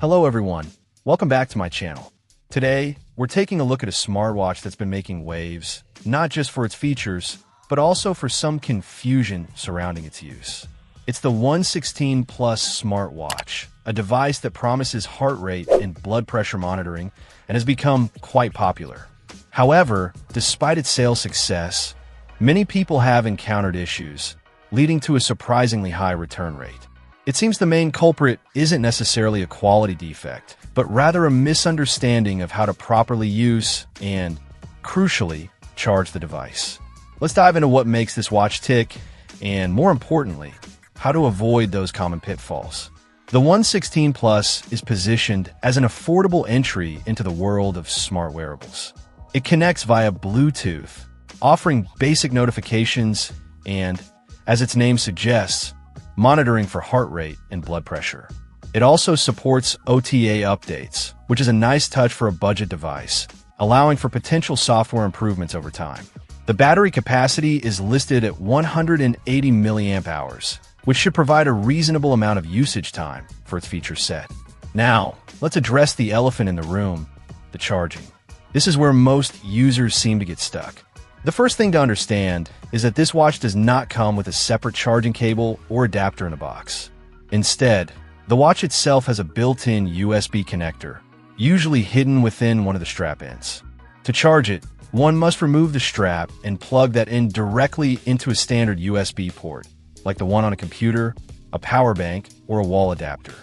Hello everyone, welcome back to my channel. Today, we're taking a look at a smartwatch that's been making waves, not just for its features, but also for some confusion surrounding its use. It's the ONE 16 Plus smartwatch, a device that promises heart rate and blood pressure monitoring and has become quite popular. However, despite its sales success, many people have encountered issues, leading to a surprisingly high return rate. It seems the main culprit isn't necessarily a quality defect, but rather a misunderstanding of how to properly use and, crucially, charge the device. Let's dive into what makes this watch tick and, more importantly, how to avoid those common pitfalls. The ONE 16 Plus is positioned as an affordable entry into the world of smart wearables. It connects via Bluetooth, offering basic notifications and, as its name suggests, monitoring for heart rate and blood pressure. It also supports OTA updates, which is a nice touch for a budget device, allowing for potential software improvements over time. The battery capacity is listed at 180 milliamp hours, which should provide a reasonable amount of usage time for its feature set. Now, let's address the elephant in the room, the charging. This is where most users seem to get stuck. The first thing to understand is that this watch does not come with a separate charging cable or adapter in a box. Instead, the watch itself has a built-in USB connector, usually hidden within one of the strap ends. To charge it, one must remove the strap and plug that in directly into a standard USB port, like the one on a computer, a power bank, or a wall adapter.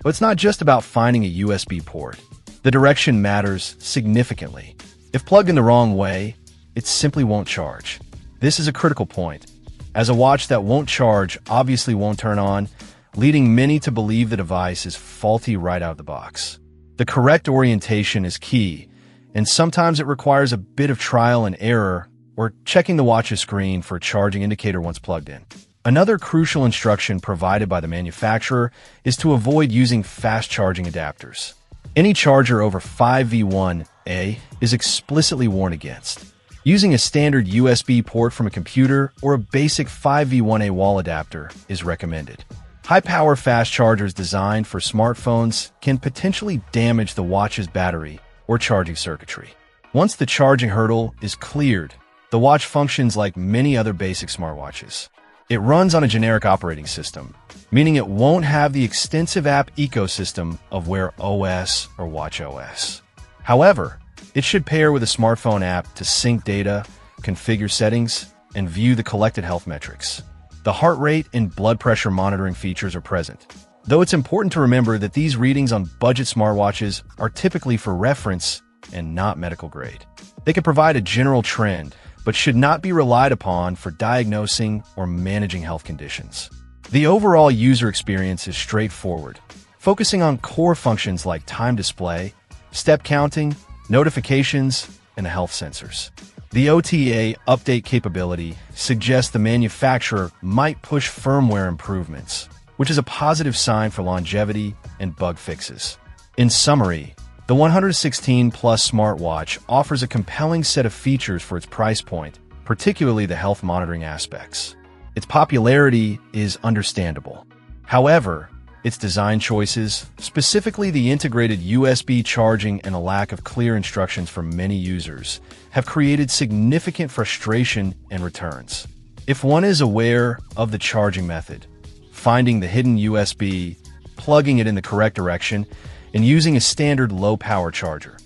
But it's not just about finding a USB port. The direction matters significantly. If plugged in the wrong way, it simply won't charge. This is a critical point, as a watch that won't charge obviously won't turn on, leading many to believe the device is faulty right out of the box. The correct orientation is key, and sometimes it requires a bit of trial and error or checking the watch's screen for a charging indicator once plugged in. Another crucial instruction provided by the manufacturer is to avoid using fast charging adapters. Any charger over 5V1A is explicitly warned against. Using a standard USB port from a computer or a basic 5V1A wall adapter is recommended. High-power fast chargers designed for smartphones can potentially damage the watch's battery or charging circuitry. Once the charging hurdle is cleared, the watch functions like many other basic smartwatches. It runs on a generic operating system, meaning it won't have the extensive app ecosystem of Wear OS or watchOS. However, it should pair with a smartphone app to sync data, configure settings, and view the collected health metrics. The heart rate and blood pressure monitoring features are present, though it's important to remember that these readings on budget smartwatches are typically for reference and not medical grade. They can provide a general trend, but should not be relied upon for diagnosing or managing health conditions. The overall user experience is straightforward, focusing on core functions like time display, step counting, notifications, and the health sensors. The OTA update capability suggests the manufacturer might push firmware improvements, which is a positive sign for longevity and bug fixes. In summary, the ONE 16 Plus smartwatch offers a compelling set of features for its price point, particularly the health monitoring aspects. Its popularity is understandable. However, its design choices, specifically the integrated USB charging and a lack of clear instructions for many users, have created significant frustration and returns. If one is aware of the charging method, finding the hidden USB, plugging it in the correct direction, and using a standard low-power charger,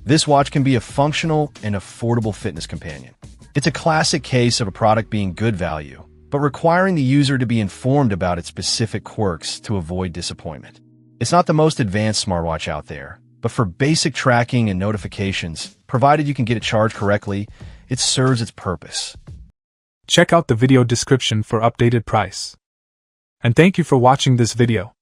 this watch can be a functional and affordable fitness companion. It's a classic case of a product being good value, but requiring the user to be informed about its specific quirks to avoid disappointment. It's not the most advanced smartwatch out there, but for basic tracking and notifications, provided you can get it charged correctly, it serves its purpose. Check out the video description for updated price. And thank you for watching this video.